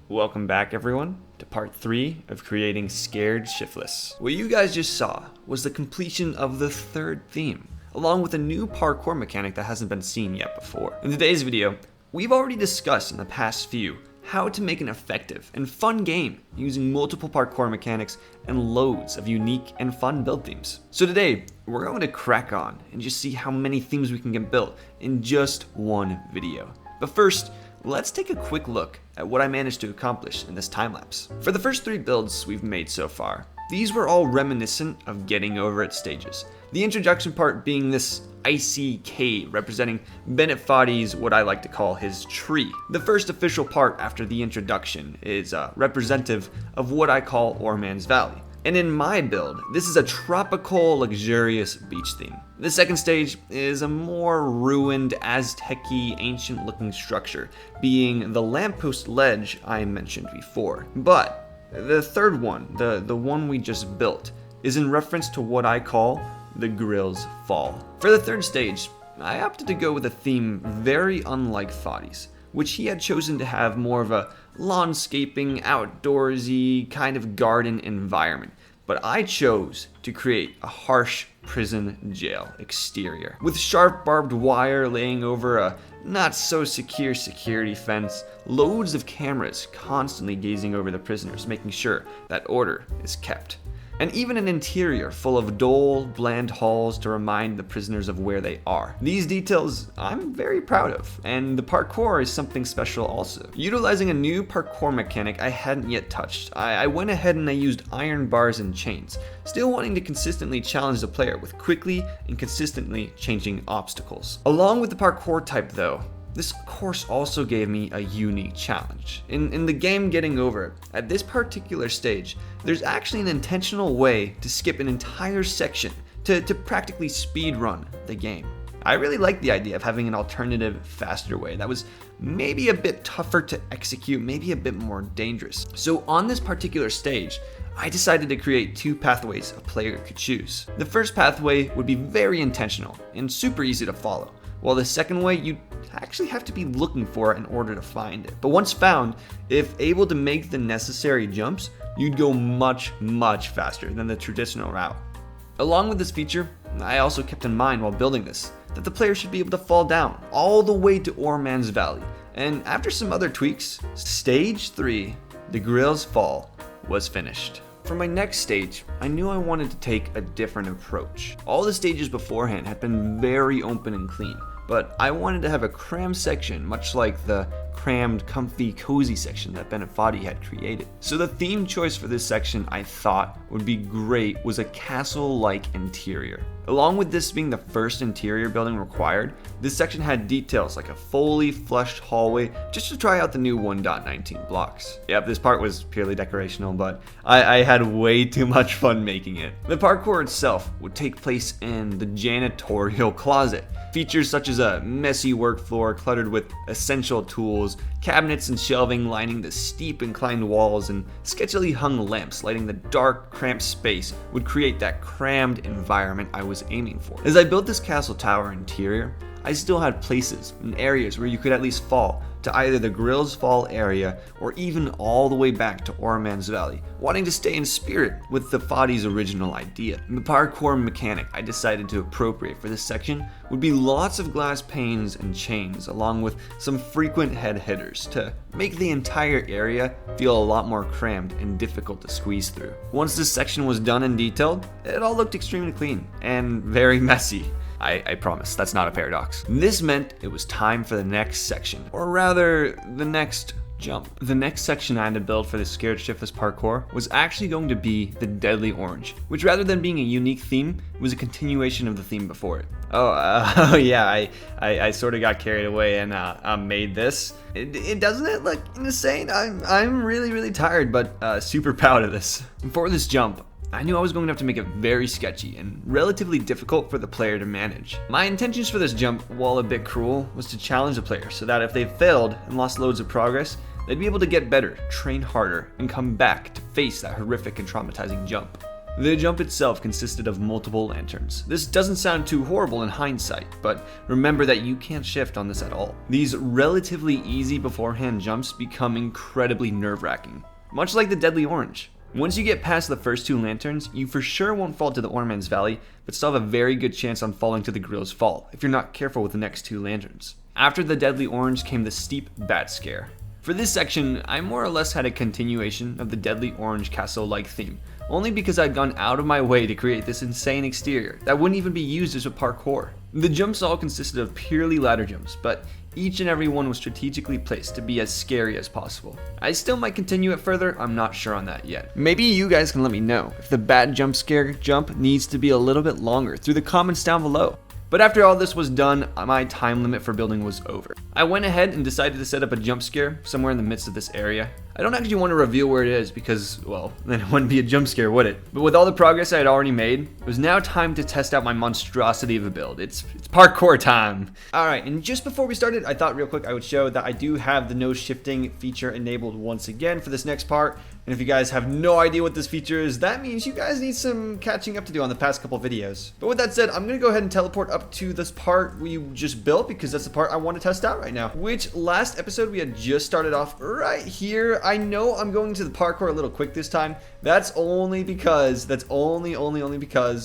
Welcome back everyone to part 3 of creating Scared Shiftless. What you guys just saw was the completion of the third theme, along with a new parkour mechanic that hasn't been seen yet before. In today's video, we've already discussed in the past few how to make an effective and fun game using multiple parkour mechanics and loads of unique and fun build themes. So today, we're going to crack on and just see how many themes we can get built in just one video. But first, let's take a quick look at what I managed to accomplish in this time lapse. For the first 3 builds we've made so far, these were all reminiscent of getting over it stages. The introduction part being this icy cave representing Bennett Foddy's what I like to call his tree. The first official part after the introduction is representative of what I call Oreman's Valley. And in my build, this is a tropical, luxurious beach theme. The second stage is a more ruined, Aztec-y, ancient-looking structure, being the lamppost ledge I mentioned before. But the third one, the one we just built, is in reference to what I call the Grill's Fall. For the third stage, I opted to go with a theme very unlike Foddy's, which he had chosen to have more of a lawnscaping, outdoorsy kind of garden environment. But I chose to create a harsh prison jail exterior, with sharp barbed wire laying over a not so secure security fence, loads of cameras constantly gazing over the prisoners, making sure that order is kept. And even an interior full of dull, bland halls to remind the prisoners of where they are. These details I'm very proud of, and the parkour is something special also. Utilizing a new parkour mechanic I hadn't yet touched, I went ahead and I used iron bars and chains, still wanting to consistently challenge the player with quickly and consistently changing obstacles. Along with the parkour type though, this course also gave me a unique challenge. In the game Getting Over It, at this particular stage, there's actually an intentional way to skip an entire section to practically speedrun the game. I really like the idea of having an alternative, faster way that was maybe a bit tougher to execute, maybe a bit more dangerous. So on this particular stage, I decided to create 2 pathways a player could choose. The first pathway would be very intentional and super easy to follow, while the second way you'd actually have to be looking for it in order to find it. But once found, if able to make the necessary jumps, you'd go much faster than the traditional route. Along with this feature, I also kept in mind while building this that the player should be able to fall down all the way to Oreman's Valley. And after some other tweaks, stage 3, the Grill's Fall, was finished. For my next stage, I knew I wanted to take a different approach. All the stages beforehand had been very open and clean, but I wanted to have a crammed section, much like the crammed, comfy, cozy section that Bennett Foddy had created. So the theme choice for this section I thought would be great was a castle-like interior. Along with this being the first interior building required, this section had details like a fully flushed hallway just to try out the new 1.19 blocks. Yep, this part was purely decorational, but I had way too much fun making it. The parkour itself would take place in the janitorial closet. Features such as a messy work floor cluttered with essential tools, cabinets and shelving lining the steep inclined walls, and sketchily hung lamps lighting the dark, cramped space would create that crammed environment I was aiming for. As I built this castle tower interior, I still had places and areas where you could at least fall to either the Grill's Fall area or even all the way back to Oreman's Valley, wanting to stay in spirit with the Foddy's original idea. The parkour mechanic I decided to appropriate for this section would be lots of glass panes and chains, along with some frequent head hitters to make the entire area feel a lot more crammed and difficult to squeeze through. Once this section was done and detailed, it all looked extremely clean and very messy. I promise, that's not a paradox. This meant it was time for the next section, or rather, the next jump. The next section I had to build for the Scared Shiftless parkour was actually going to be the Deadly Orange, which rather than being a unique theme, was a continuation of the theme before it. Yeah, I sort of got carried away and made this. Doesn't it look insane? I'm really tired, but super proud of this. For this jump, I knew I was going to have to make it very sketchy and relatively difficult for the player to manage. My intentions for this jump, while a bit cruel, was to challenge the player so that if they failed and lost loads of progress, they'd be able to get better, train harder, and come back to face that horrific and traumatizing jump. The jump itself consisted of multiple lanterns. This doesn't sound too horrible in hindsight, but remember that you can't shift on this at all. These relatively easy beforehand jumps become incredibly nerve-wracking, much like the Deadly Orange. Once you get past the first 2 lanterns, you for sure won't fall to the Oreman's Valley, but still have a very good chance on falling to the Gorilla's Fall if you're not careful with the next 2 lanterns. After the Deadly Orange came the steep Bat Scare. For this section, I more or less had a continuation of the Deadly Orange castle-like theme, only because I'd gone out of my way to create this insane exterior that wouldn't even be used as a parkour. The jumps all consisted of purely ladder jumps, but each and every one was strategically placed to be as scary as possible. I still might continue it further, I'm not sure on that yet. Maybe you guys can let me know if the bad jump scare jump needs to be a little bit longer through the comments down below. But after all this was done, my time limit for building was over. I went ahead and decided to set up a jump scare somewhere in the midst of this area. I don't actually want to reveal where it is because, well, then it wouldn't be a jump scare, would it? But with all the progress I had already made, it was now time to test out my monstrosity of a build. It's parkour time. All right, and just before we started, I thought real quick I would show that I do have the no shifting feature enabled once again for this next part. And if you guys have no idea what this feature is, that means you guys need some catching up to do on the past couple videos. But with that said, I'm gonna go ahead and teleport up to this part we just built because that's the part I want to test out right now. Which last episode we had just started off right here. I know I'm going to the parkour a little quick this time. That's only because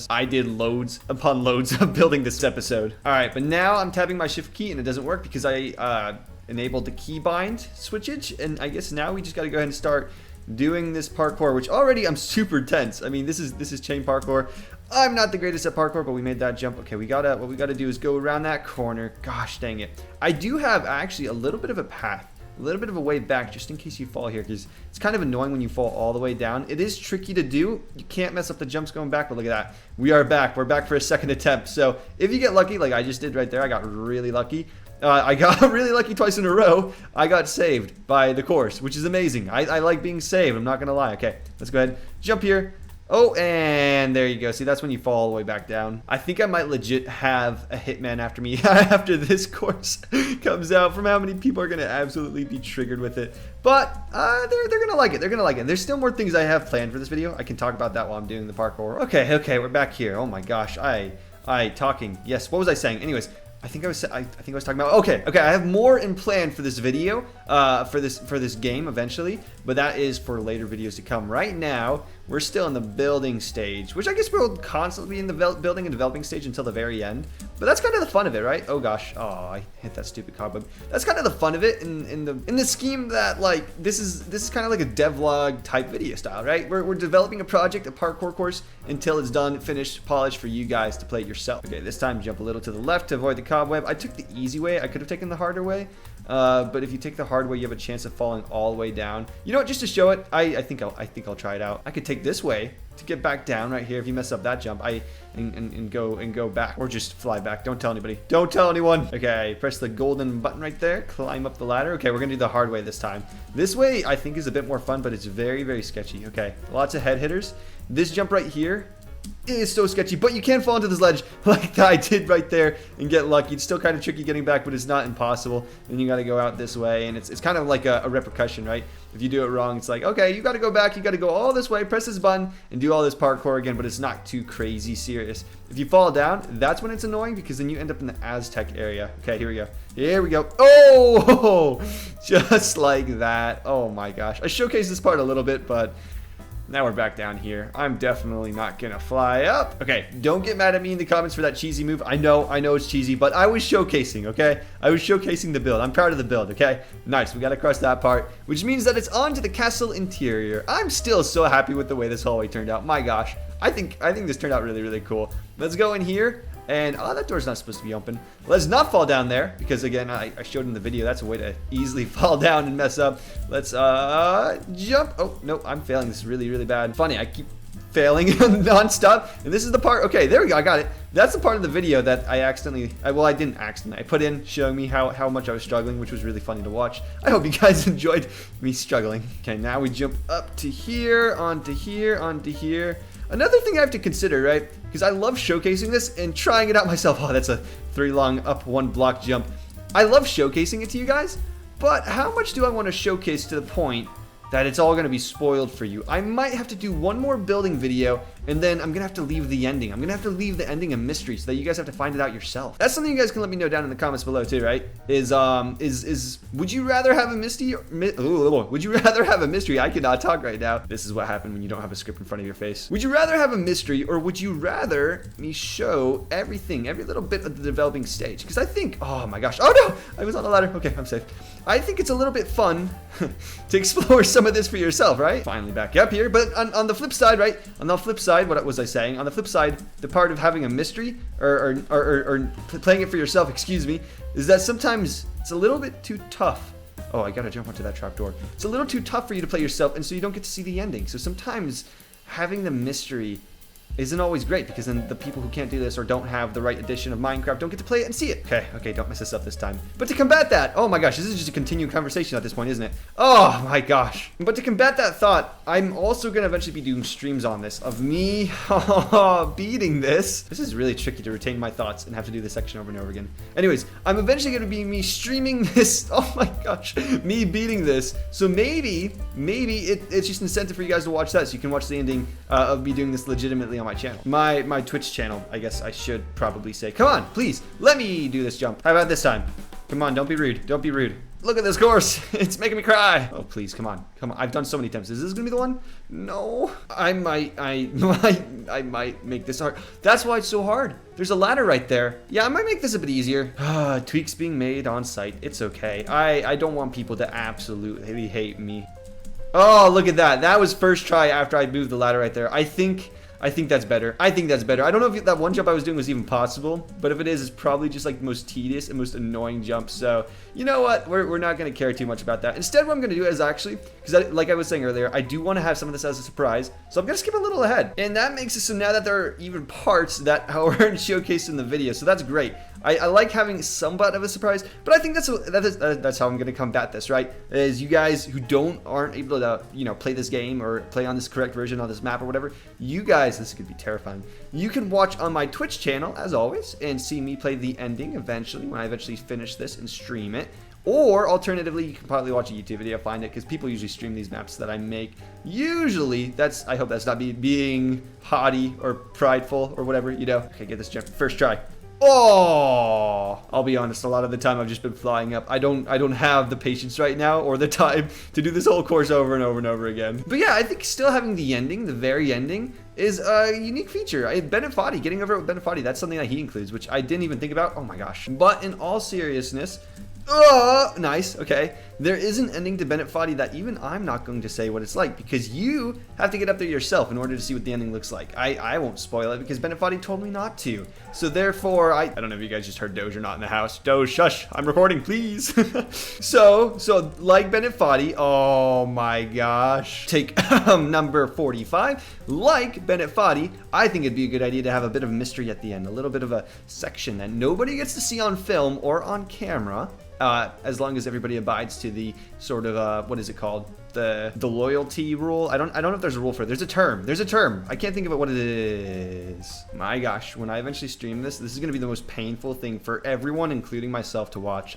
I did loads upon loads of building this episode. All right, but now I'm tapping my shift key and it doesn't work because I enabled the keybind switchage, and I guess now we just got to go ahead and start doing this parkour, which already I'm super tense. I mean, this is chain parkour. I'm not the greatest at parkour, but we made that jump. Okay, what we gotta do is go around that corner. Gosh dang it. I do have actually a little bit of a path, a little bit of a way back just in case you fall here, because it's kind of annoying when you fall all the way down. It is tricky to do. You can't mess up the jumps going back, but look at that. We are back. We're back for a second attempt. So if you get lucky, like I just did right there, I got really lucky. I got really lucky twice in a row. I got saved by the course, which is amazing. I like being saved. I'm not going to lie. Okay, let's go ahead. Jump here. Oh, and there you go. See, that's when you fall all the way back down. I think I might legit have a hitman after me after this course comes out from how many people are going to absolutely be triggered with it. But they're going to like it. They're going to like it. There's still more things I have planned for this video. I can talk about that while I'm doing the parkour. Okay, we're back here. Oh my gosh. Talking. Yes, what was I saying? Anyways, I think I was talking about. Okay. I have more in plan for this video, for this game eventually, but that is for later videos to come. Right now, we're still in the building stage, which I guess we'll constantly be in the building and developing stage until the very end. But that's kind of the fun of it, right? Oh gosh, oh I hit that stupid cobweb. That's kind of the fun of it in the scheme that like this is kind of like a devlog type video style, right? We're developing a project, a parkour course, until it's done, finished, polished for you guys to play it yourself. Okay, this time jump a little to the left to avoid the cobweb. I took the easy way. I could have taken the harder way, but if you take the hard way, you have a chance of falling all the way down. You know what? Just to show it, I think I'll try it out. I could take this way to get back down right here. If you mess up that jump, and go back, or just fly back. Don't tell anybody. Don't tell anyone. Okay, press the golden button right there. Climb up the ladder. Okay, we're gonna do the hard way this time. This way I think is a bit more fun, but it's very, very sketchy. Okay, lots of head hitters. This jump right here is so sketchy, but you can fall into this ledge like I did right there and get lucky. It's still kind of tricky getting back, but it's not impossible. Then you got to go out this way, and it's kind of like a repercussion, right? If you do it wrong, it's like, okay, you got to go back, you got to go all this way, press this button, and do all this parkour again, but it's not too crazy serious. If you fall down, that's when it's annoying, because then you end up in the Aztec area. Okay, here we go. Here we go. Oh, just like that. Oh my gosh. I showcased this part a little bit, but now we're back down here. I'm definitely not gonna fly up. Okay, don't get mad at me in the comments for that cheesy move. I know it's cheesy, but I was showcasing, okay? I was showcasing the build. I'm proud of the build, okay? Nice, we got across that part, which means that it's on to the castle interior. I'm still so happy with the way this hallway turned out. My gosh, I think this turned out really, really cool. Let's go in here. And, oh, that door's not supposed to be open. Let's not fall down there, because, again, I showed in the video, that's a way to easily fall down and mess up. Let's, jump. Oh, no, I'm failing. This is really, really bad. Funny, I keep failing non-stop. And this is the part, okay, there we go, I got it. That's the part of the video that I accidentally, I didn't accidentally. I put in showing me how much I was struggling, which was really funny to watch. I hope you guys enjoyed me struggling. Okay, now we jump up to here, onto here, onto here. Another thing I have to consider, right, because I love showcasing this and trying it out myself. Oh, that's a 3 long up 1 block jump. I love showcasing it to you guys, but how much do I want to showcase to the point that it's all going to be spoiled for you? I might have to do one more building video, and then I'm going to have to leave the ending. I'm going to have to leave the ending a mystery so that you guys have to find it out yourself. That's something you guys can let me know down in the comments below too, right? Would you rather have a mystery? Would you rather have a mystery? I cannot talk right now. This is what happened when you don't have a script in front of your face. Would you rather have a mystery, or would you rather me show everything, every little bit of the developing stage? Because I think, oh my gosh, oh no, I was on a ladder. Okay, I'm safe. I think it's a little bit fun to explore some of this for yourself, right? Finally back up here, but on the flip side, right? On the flip side, what was I saying? On the flip side, the part of having a mystery or playing it for yourself, excuse me, is that sometimes it's a little bit too tough. Oh, I gotta jump onto that trapdoor. It's a little too tough for you to play yourself, and so you don't get to see the ending. So sometimes having the mystery isn't always great, because then the people who can't do this or don't have the right edition of Minecraft don't get to play it and see it. Okay, don't mess this up this time. But to combat that, oh my gosh, this is just a continued conversation at this point, isn't it? Oh my gosh. But to combat that thought, I'm also gonna eventually be doing streams on this of me beating this. This is really tricky to retain my thoughts and have to do this section over and over again. Anyways, I'm eventually gonna be me streaming this. Oh my gosh, me beating this. So maybe it's just incentive for you guys to watch that, so you can watch the ending of me doing this legitimately on my channel. My Twitch channel, I guess I should probably say. Come on, please, let me do this jump. How about this time? Come on, don't be rude. Don't be rude. Look at this course. It's making me cry. Oh, please, come on. Come on. I've done so many attempts. Is this gonna be the one? No. I might make this hard. That's why it's so hard. There's a ladder right there. Yeah, I might make this a bit easier. Tweaks being made on site. It's okay. I don't want people to absolutely hate me. Oh, look at that. That was first try after I moved the ladder right there. I think that's better. I think that's better. I don't know if that one jump I was doing was even possible, but if it is, it's probably just like the most tedious and most annoying jump. So you know what? We're not going to care too much about that. Instead, what I'm going to do is actually, because like I was saying earlier, I do want to have some of this as a surprise. So I'm going to skip a little ahead. And that makes it so now that there are even parts that aren't showcased in the video. So that's great. I like having somewhat of a surprise, but I think that's how I'm going to combat this, right? Is you guys who aren't able to, play this game or play on this correct version on this map or whatever, you guys, this could be terrifying. You can watch on my Twitch channel, as always, and see me play the ending eventually, when I eventually finish this and stream it. Or alternatively, you can probably watch a YouTube video, find it, because people usually stream these maps that I make. Usually, I hope that's not me being haughty or prideful or whatever, Okay, get this jump. First try. Oh, I'll be honest, a lot of the time I've just been flying up. I don't have the patience right now or the time to do this whole course over and over and over again. But yeah, I think still having the ending, the very ending, is a unique feature. Bennett Foddy, getting over it with Bennett Foddy, that's something that he includes, which I didn't even think about. Oh my gosh. But in all seriousness, nice, okay. There is an ending to Bennett Foddy that even I'm not going to say what it's like, because you have to get up there yourself in order to see what the ending looks like. I won't spoil it because Bennett Foddy told me not to. So therefore, I don't know if you guys just heard Doge or not in the house. Doge, shush, I'm recording, please. So like Bennett Foddy, oh my gosh. Take number 45. Like Bennett Foddy, I think it'd be a good idea to have a bit of mystery at the end, a little bit of a section that nobody gets to see on film or on camera. As long as everybody abides to the sort of what is it called, the loyalty rule. I don't know if there's a rule for it. There's a term. I can't think of what it is. My gosh, when I eventually stream this is gonna be the most painful thing for everyone, including myself, to watch.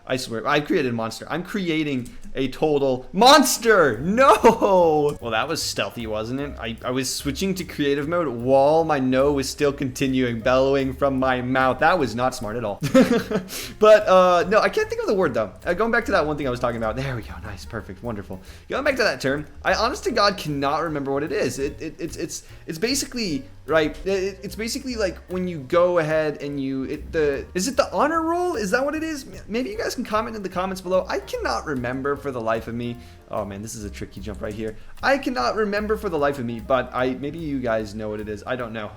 I swear, I've created a monster. I'm creating a total monster. No. Well, that was stealthy, wasn't it? I was switching to creative mode while my no was still continuing bellowing from my mouth. That was not smart at all. But no, I can't think of the word though. Going back to that one thing I was talking about. There we go. Nice, perfect, wonderful. Going back to that term, I honest to God cannot remember what it is. It's basically right. It's basically like when you go ahead and is it the honor roll? Is that what it is? Maybe you guys can comment in the comments below. I cannot remember for the life of me. Oh man, this is a tricky jump right here. I cannot remember for the life of me, but maybe you guys know what it is. I don't know.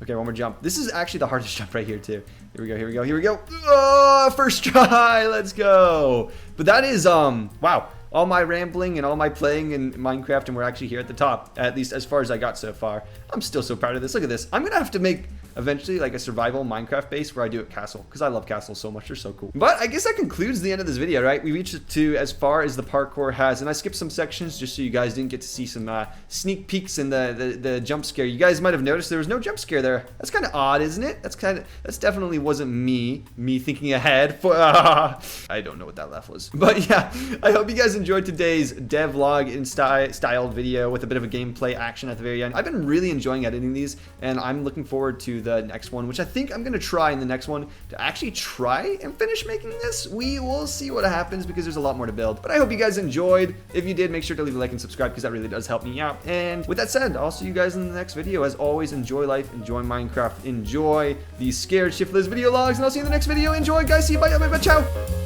Okay, one more jump. This is actually the hardest jump right here too. Here we go. Oh, first try. Let's go. But that is wow. All my rambling and all my playing in Minecraft, and we're actually here at the top, at least as far as I got so far. I'm still so proud of this. Look at this. I'm gonna have to make eventually, like a survival Minecraft base where I do a castle, because I love castles so much. They're so cool. But I guess that concludes the end of this video, right? We reached to as far as the parkour has, and I skipped some sections just so you guys didn't get to see some sneak peeks in the jump scare. You guys might have noticed there was no jump scare there. That's kind of odd, isn't it? That's definitely wasn't me thinking ahead. I don't know what that laugh was. But yeah, I hope you guys enjoyed today's devlog in styled video with a bit of a gameplay action at the very end. I've been really enjoying editing these, and I'm looking forward to the next one, which I think I'm going to try in the next one to actually try and finish making this. We will see what happens because there's a lot more to build. But I hope you guys enjoyed. If you did, make sure to leave a like and subscribe because that really does help me out. And with that said, I'll see you guys in the next video. As always, enjoy life, enjoy Minecraft, enjoy these Scared Shiftless video logs, and I'll see you in the next video. Enjoy, guys. See you. Bye. Bye. Bye. Ciao.